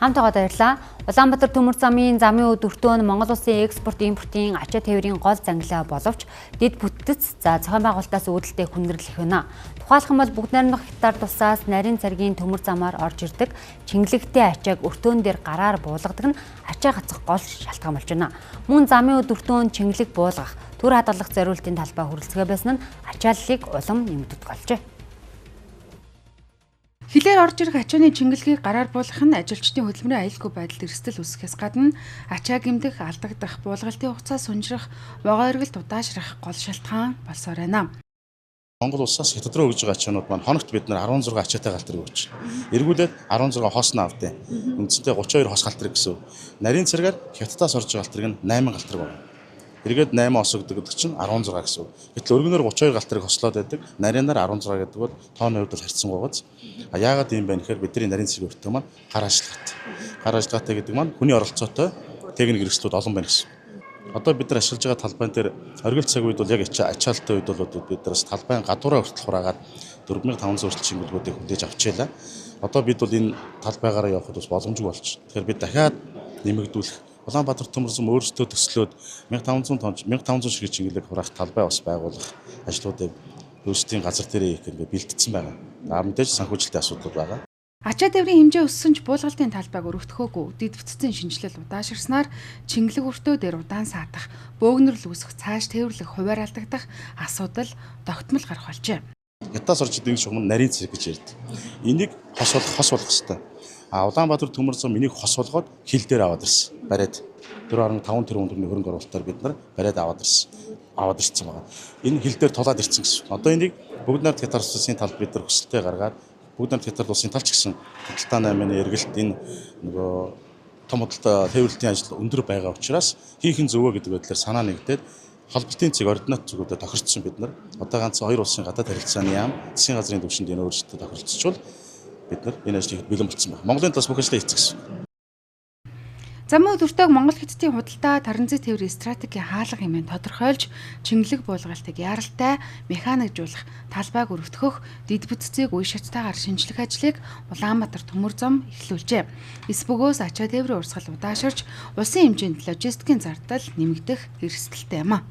Хамтдаа баярлалаа. Улаанбаатар төмөр замын өд өртөө нь Монгол улсын экспорт импортын ачаа тээврийн гол зангилаа боловч дэд бүтц зохион байгуулалтаас үүдэлтэй хүндрэл их байна. Тухайлх юм бол бүгд найрамдах хятад тусаас нарийн цэргийн төмөр замаар орж ирдэг чингэлэгтэй ачааг өртөөн дээр гараар буулгадаг нь ачаа гацах гол шалтгаан болж байна. Мөн замын өд өртөөнд чингэлэг буулгах, төр хадгалах зориултын талбай хүрэлцгээ байсан нь ачааллыг улам нэмэгддэг болжээ. Хилээр орж ирэх ачааны чингэлгийг гараар буулгах нь ажилчдын хөдөлмөрийн аюулгүй байдалд эрсдэл үүсгэхээс гадна ачаа гэмтэх, алдагдах, буулгалтын хугацаа сунжрах, вогоо эргэлт удаашрах гол шалтгаан болсоор байна. Монгол улсаас хятад руу өгж байгаа ачаанууд маань хоногт бид нар 16 ачаатай галтрыг өгч. Эргүүлээд 16 хос нь авдیں۔ Үндсэндээ 32 хос галтрыг гэсэн. Нарийн цэргээр хятадаас орж байгаа галтрыг нь 8 галтрыг байна. Эргээд 8 ос өгдөг гэдэг чинь 16 гэсэн. Гэтэл өргөнөөр 32 галтрыг хослоод байдаг. Нарийнаар 16 гэдэг бол тооны хувьд харьцсан гоогоц. А яагаад юм бэ гэхээр бидний нарийн цэрэг өртөө маань гар ажиллагаатай. Гар ажиллагаатай гэдэг маань хүний оролцоотой техник хэрэгслүүд олон байна гэсэн. Одоо бид нар ашиглаж байгаа талбайн дээр оргил цаг үед бол яг ачаалттай үед бол бид нараас талбайн гадуураа хүртэл хураагаад 4500 хүртэл чиглэлгүүдийг хүлээж авчаалаа. Одоо бид бол энэ талбайгаараа явахд бас боломжгүй болчих. Тэгэхээр бид дахиад нэмэгдүүлэх Улаанбаатар төмөр зам өөрсдөө төслөөд 1500 тонн 1500 ширхэг чиглэлийг хураах талбай бас байгуулах ажлуудыг өөрсдийн газар дээр хийх ингээд бэлтгэсэн байна. Мэдээж санхүүжилтийн асуудал байгаа. Ачаа тээврийн хэмжээ өссөн ч буулгалтын талбайг өргөдөхөөгүй дэд бүтцийн шинжилэл удаашрснаар чингэлэг өртөө дээр удаан саатах, бөөгнөрл үүсэх, цааш тээвэрлэх, хуваар алдагдах асуудал тогтмол гарах болжээ. Ятаас орж идэг шугам нарийн цэрэг гэж ярьдаг. Энийг хос болох хэвээр. Улаанбаатар төмөр зам энийг хос болгоод хил дээр аваад ирсэн. Бариад 4.5 тэрбум төгрөгийн хөрөнгө оруулалтаар бид нар бариад аваад ирсэн байгаа. Энэ хил дээр тулаад ирсэн гэсэн. Одоо энийг бүгд найрамдах хятад улсын талд бид нар хүсэлтээ гаргаад бүгд найрамдах хятад улсын талч гэсэн худалдаа 8-ны эргэлт энэ нөгөө том худалдаа тээвэрлэлтийн ажил өндөр байгаа учраас хийхин зөвөө гэдэг байдлаар санаа нэгдээд холболтын цэг ординат зүгүүдэд тохирцсон бид нар одоо ганц хоёр улсын гадаад харилцааны яам засгийн газрын төвшөнд энэ өөрсдөө тохиролцчихвол бид нар энэ ажлыг бэлэн болсон байна. Монголын талаас бүх ажлаа хийцгэсэн. Замын өд өртөөг Монгол Хятадын худалдаа транзит тээврийн стратегийн хаалга хэмээн тодорхойлж чингэлэг буулгалтыг яаралтай механикжуулах, талбайг өргөдөхөх, дэд бүтцийг үе шаттайгаар шинжлэх ажлыг Улаанбаатар төмөр зам эхлүүлжээ. Эсбөгөөс ачаа тээврийн урсгал удаашрч, улсын хэмжээнд логистикийн зардал нэмэгдэх эрсдэлтэй юм а.